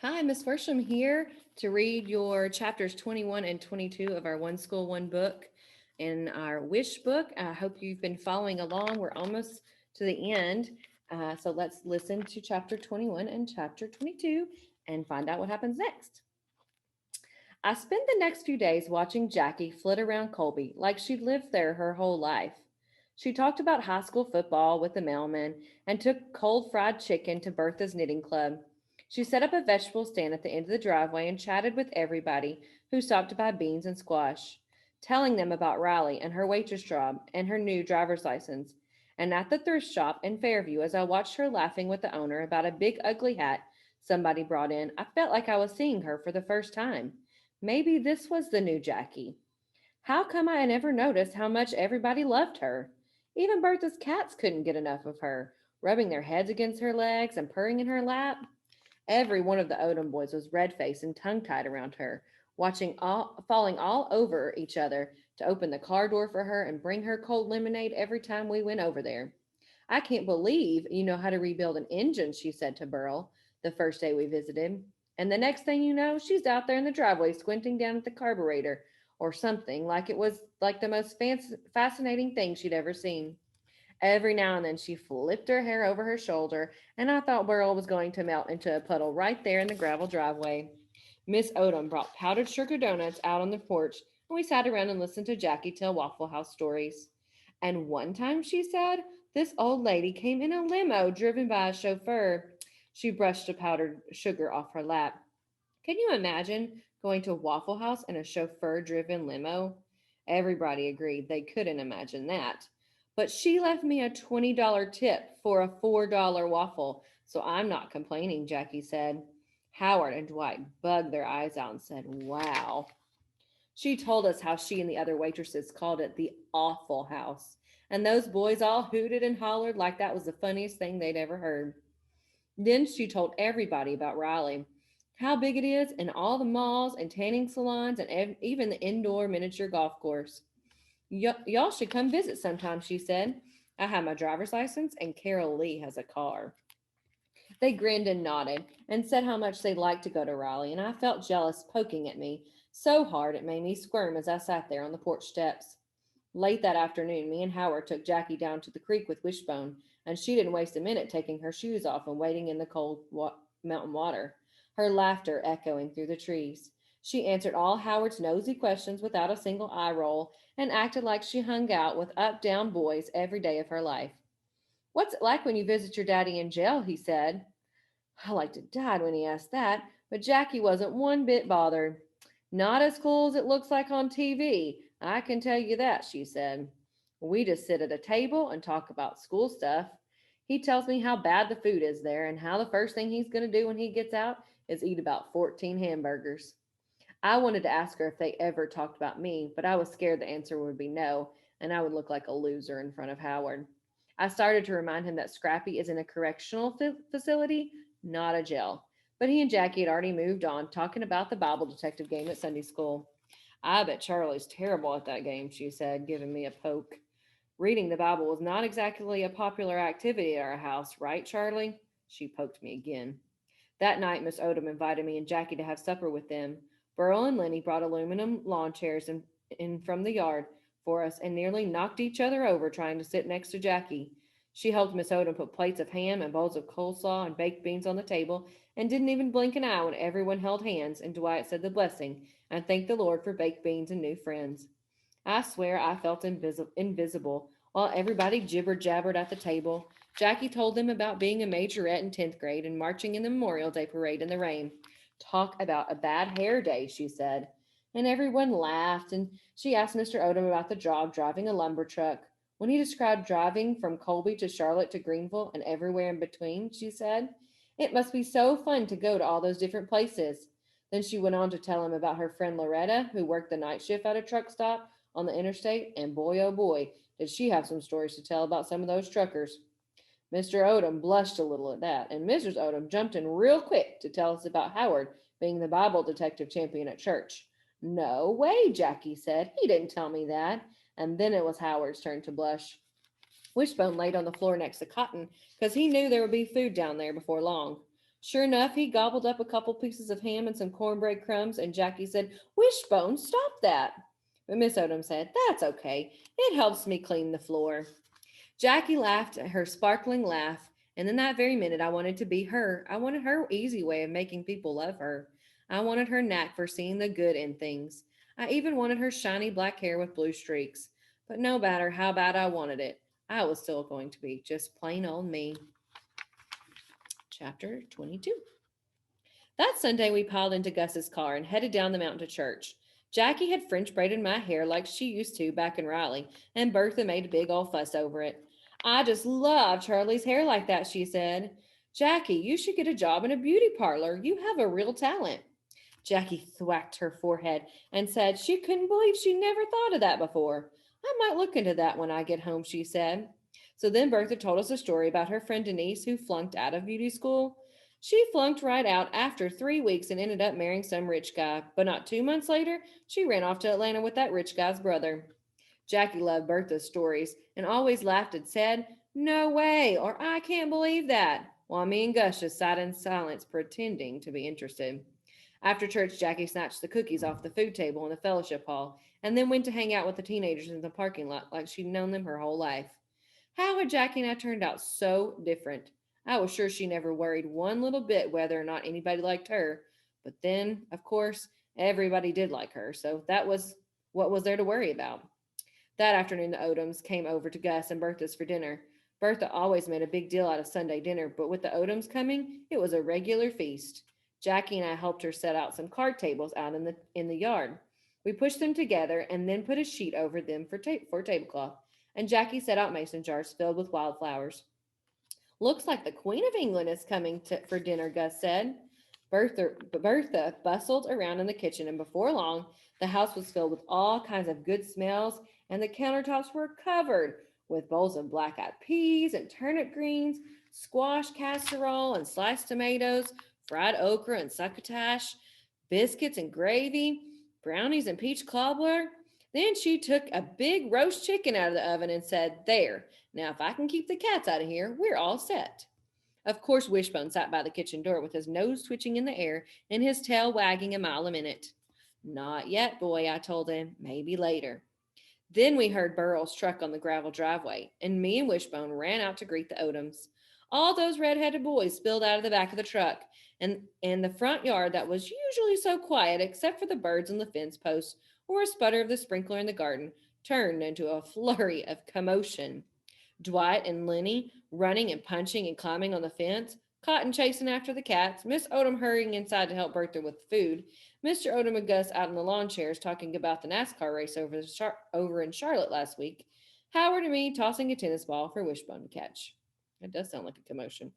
Hi, Miss Worsham here to read your chapters 21 and 22 of our One School, One Book in our Wish book. I hope you've been following along. We're almost to the end. So let's listen to chapter 21 and chapter 22 and find out what happens next. I spent the next few days watching Jackie flit around Colby like she'd lived there her whole life. She talked about high school football with the mailman and took cold fried chicken to Bertha's knitting club. She set up a vegetable stand at the end of the driveway and chatted with everybody who stopped to buy beans and squash, telling them about Riley and her waitress job and her new driver's license. And at the thrift shop in Fairview, as I watched her laughing with the owner about a big ugly hat somebody brought in, I felt like I was seeing her for the first time. Maybe this was the new Jackie. How come I never noticed how much everybody loved her? Even Bertha's cats couldn't get enough of her, rubbing their heads against her legs and purring in her lap. Every one of the Odom boys was red-faced and tongue-tied around her, falling all over each other to open the car door for her and bring her cold lemonade every time we went over there. I can't believe you know how to rebuild an engine, she said to Burl the first day we visited. And the next thing you know, she's out there in the driveway squinting down at the carburetor or something like it was like the most fascinating thing she'd ever seen. Every now and then she flipped her hair over her shoulder, and I thought Burl was going to melt into a puddle right there in the gravel driveway. Miss Odom brought powdered sugar donuts out on the porch, and we sat around and listened to Jackie tell Waffle House stories. And one time, she said, this old lady came in a limo driven by a chauffeur. She brushed the powdered sugar off her lap. Can you imagine going to Waffle House in a chauffeur driven limo? Everybody agreed they couldn't imagine that. But she left me a $20 tip for a $4 waffle, so I'm not complaining, Jackie said. Howard and Dwight bugged their eyes out and said, wow. She told us how she and the other waitresses called it the awful house. And those boys all hooted and hollered like that was the funniest thing they'd ever heard. Then she told everybody about Riley, how big it is, and all the malls and tanning salons and even the indoor miniature golf course. Y'all should come visit sometime, she said. I have my driver's license, and Carol Lee has a car. They grinned and nodded and said how much they'd like to go to Raleigh, and I felt jealous poking at me so hard it made me squirm as I sat there on the porch steps. Late that afternoon, me and Howard took Jackie down to the creek with Wishbone, and she didn't waste a minute taking her shoes off and wading in the cold mountain water, her laughter echoing through the trees. She answered all Howard's nosy questions without a single eye roll and acted like she hung out with up-down boys every day of her life. What's it like when you visit your daddy in jail? He said. I like to die when he asked that, but Jackie wasn't one bit bothered. Not as cool as it looks like on TV, I can tell you that, she said. We just sit at a table and talk about school stuff. He tells me how bad the food is there and how the first thing he's going to do when he gets out is eat about 14 hamburgers. I wanted to ask her if they ever talked about me, but I was scared the answer would be no, and I would look like a loser in front of Howard. I started to remind him that Scrappy is in a correctional facility, not a jail. But he and Jackie had already moved on, talking about the Bible detective game at Sunday school. I bet Charlie's terrible at that game, she said, giving me a poke. Reading the Bible was not exactly a popular activity at our house, right, Charlie? She poked me again. That night, Miss Odom invited me and Jackie to have supper with them. Burl and Lenny brought aluminum lawn chairs in from the yard for us and nearly knocked each other over trying to sit next to Jackie. She helped Miss Odom put plates of ham and bowls of coleslaw and baked beans on the table and didn't even blink an eye when everyone held hands and Dwight said the blessing and thanked the Lord for baked beans and new friends. I swear I felt invisible while everybody jibber jabbered at the table. Jackie told them about being a majorette in 10th grade and marching in the Memorial Day parade in the rain. Talk about a bad hair day, she said. And everyone laughed, and she asked Mr. Odom about the job driving a lumber truck. When he described driving from Colby to Charlotte to Greenville and everywhere in between, she said, it must be so fun to go to all those different places. Then she went on to tell him about her friend Loretta, who worked the night shift at a truck stop on the interstate, and boy, oh boy, did she have some stories to tell about some of those truckers. Mr. Odom blushed a little at that, and Mrs. Odom jumped in real quick to tell us about Howard being the Bible detective champion at church. No way, Jackie said. He didn't tell me that. And then it was Howard's turn to blush. Wishbone laid on the floor next to Cotton because he knew there would be food down there before long. Sure enough, he gobbled up a couple pieces of ham and some cornbread crumbs, and Jackie said, Wishbone, stop that. But Miss Odom said, That's okay. It helps me clean the floor. Jackie laughed at her sparkling laugh, and in that very minute I wanted to be her. I wanted her easy way of making people love her. I wanted her knack for seeing the good in things. I even wanted her shiny black hair with blue streaks. But no matter how bad I wanted it, I was still going to be just plain old me. Chapter 22. That Sunday, we piled into Gus's car and headed down the mountain to church. Jackie had French braided my hair like she used to back in Riley, and Bertha made a big old fuss over it. I just love Charlie's hair like that, she said. Jackie, you should get a job in a beauty parlor. You have a real talent. Jackie thwacked her forehead and said she couldn't believe she never thought of that before. I might look into that when I get home, she said. So then Bertha told us a story about her friend Denise who flunked out of beauty school. She flunked right out after 3 weeks and ended up marrying some rich guy. But not 2 months later, she ran off to Atlanta with that rich guy's brother. Jackie loved Bertha's stories and always laughed and said, No way, or I can't believe that, while me and Gus just sat in silence pretending to be interested. After church, Jackie snatched the cookies off the food table in the fellowship hall and then went to hang out with the teenagers in the parking lot like she'd known them her whole life. How had Jackie and I turned out so different? I was sure she never worried one little bit whether or not anybody liked her. But then, of course, everybody did like her, so that was what was there to worry about. That afternoon, the Odoms came over to Gus and Bertha's for dinner. Bertha always made a big deal out of Sunday dinner, but with the Odoms coming, it was a regular feast. Jackie and I helped her set out some card tables out in the yard. We pushed them together and then put a sheet over them for tablecloth, and Jackie set out mason jars filled with wildflowers. Looks like the Queen of England is coming for dinner, Gus said. Bertha bustled around in the kitchen, and before long, the house was filled with all kinds of good smells, and the countertops were covered with bowls of black eyed peas and turnip greens, squash casserole and sliced tomatoes, fried okra and succotash, biscuits and gravy, brownies and peach cobbler. Then she took a big roast chicken out of the oven and said, There, now if I can keep the cats out of here, we're all set. Of course, Wishbone sat by the kitchen door with his nose twitching in the air and his tail wagging a mile a minute. Not yet, boy, I told him. Maybe later. Then we heard Burl's truck on the gravel driveway, and me and Wishbone ran out to greet the Odoms. All those red-headed boys spilled out of the back of the truck, and the front yard that was usually so quiet except for the birds on the fence posts or a sputter of the sprinkler in the garden turned into a flurry of commotion. Dwight and Lenny running and punching and climbing on the fence, Cotton chasing after the cats, Miss Odom hurrying inside to help Bertha with the food, Mr. Odom and Gus out in the lawn chairs talking about the NASCAR race over in Charlotte last week, Howard and me tossing a tennis ball for Wishbone to catch. It does sound like a commotion.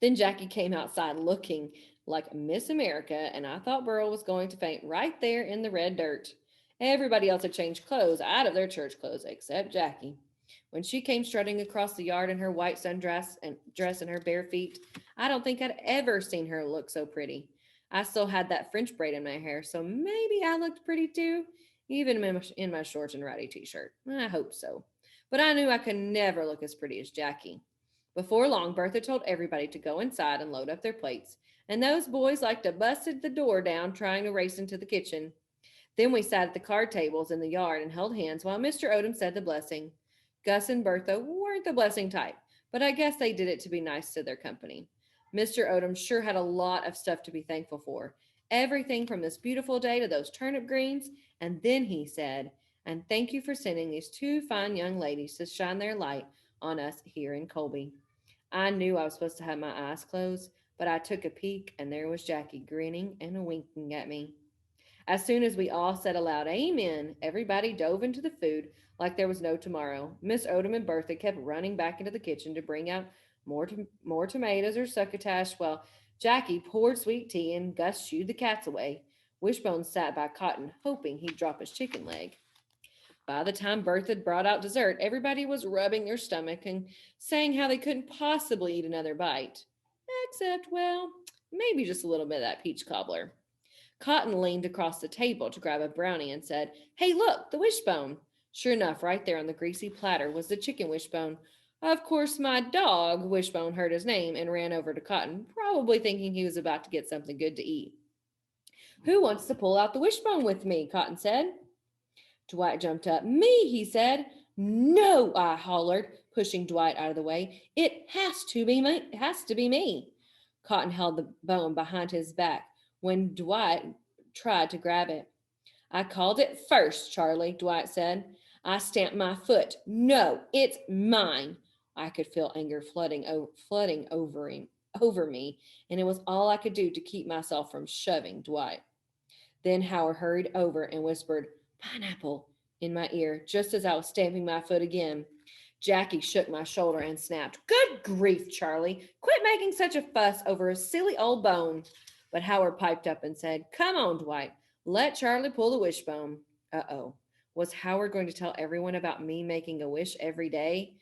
Then Jackie came outside looking like Miss America, and I thought Burl was going to faint right there in the red dirt. Everybody else had changed clothes out of their church clothes except Jackie. When she came strutting across the yard in her white sundress and dress and her bare feet, I don't think I'd ever seen her look so pretty. I still had that French braid in my hair, so maybe I looked pretty too, even in my shorts and ratty t-shirt. I hope so. But I knew I could never look as pretty as Jackie. Before long, Bertha told everybody to go inside and load up their plates, and those boys like to busted the door down trying to race into the kitchen. Then we sat at the card tables in the yard and held hands while Mr. Odom said the blessing. Gus and Bertha weren't the blessing type, but I guess they did it to be nice to their company. Mr. Odom sure had a lot of stuff to be thankful for. Everything from this beautiful day to those turnip greens. And then he said, And thank you for sending these two fine young ladies to shine their light on us here in Colby. I knew I was supposed to have my eyes closed, but I took a peek and there was Jackie grinning and winking at me. As soon as we all said aloud, Amen, everybody dove into the food like there was no tomorrow. Miss Odom and Bertha kept running back into the kitchen to bring out more tomatoes or succotash while Jackie poured sweet tea and Gus shooed the cats away. Wishbone sat by Cotton, hoping he'd drop his chicken leg. By the time Bertha brought out dessert, everybody was rubbing their stomach and saying how they couldn't possibly eat another bite. Except, well, maybe just a little bit of that peach cobbler. Cotton leaned across the table to grab a brownie and said, "Hey, look, the wishbone." Sure enough, right there on the greasy platter was the chicken wishbone. Of course, my dog, Wishbone, heard his name and ran over to Cotton, probably thinking he was about to get something good to eat. "Who wants to pull out the wishbone with me?" Cotton said. Dwight jumped up. "Me," he said. "No," I hollered, pushing Dwight out of the way. "It has to be me. It has to be me." Cotton held the bone behind his back when Dwight tried to grab it. "I called it first, Charlie," Dwight said. I stamped my foot. "No, it's mine." I could feel anger flooding over me, and it was all I could do to keep myself from shoving Dwight. Then Howard hurried over and whispered, "Pineapple," in my ear, just as I was stamping my foot again. Jackie shook my shoulder and snapped, "Good grief, Charlie. Quit making such a fuss over a silly old bone." But Howard piped up and said, "Come on, Dwight. Let Charlie pull the wishbone." Uh-oh. Was Howard going to tell everyone about me making a wish every day?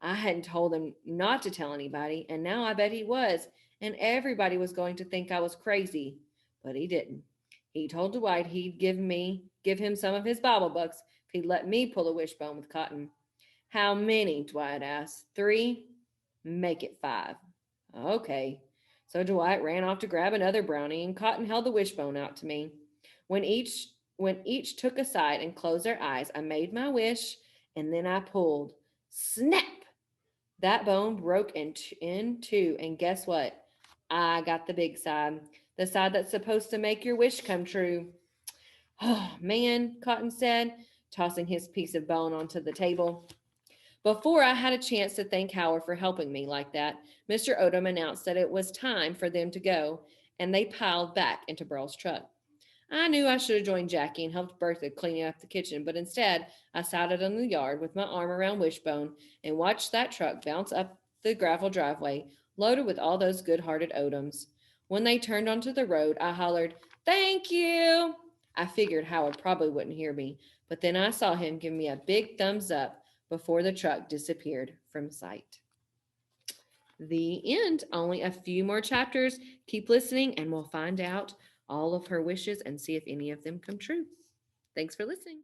I hadn't told him not to tell anybody, and now I bet he was, and everybody was going to think I was crazy. But he didn't. He told Dwight he'd give him some of his Bible books if he'd let me pull a wishbone with Cotton. "How many?" Dwight asked. "3. Make it 5. "Okay." So Dwight ran off to grab another brownie, and Cotton held the wishbone out to me. When each took a side and closed their eyes, I made my wish, and then I pulled. Snap! That bone broke in two, and guess what? I got the big side, the side that's supposed to make your wish come true. "Oh, man," Cotton said, tossing his piece of bone onto the table. Before I had a chance to thank Howard for helping me like that, Mr. Odom announced that it was time for them to go, and they piled back into Burl's truck. I knew I should have joined Jackie and helped Bertha clean up the kitchen, but instead I sat out in the yard with my arm around Wishbone and watched that truck bounce up the gravel driveway, loaded with all those good-hearted Odoms. When they turned onto the road, I hollered, "Thank you!" I figured Howard probably wouldn't hear me, but then I saw him give me a big thumbs up before the truck disappeared from sight. The end. Only a few more chapters. Keep listening, and we'll find out all of her wishes and see if any of them come true. Thanks for listening.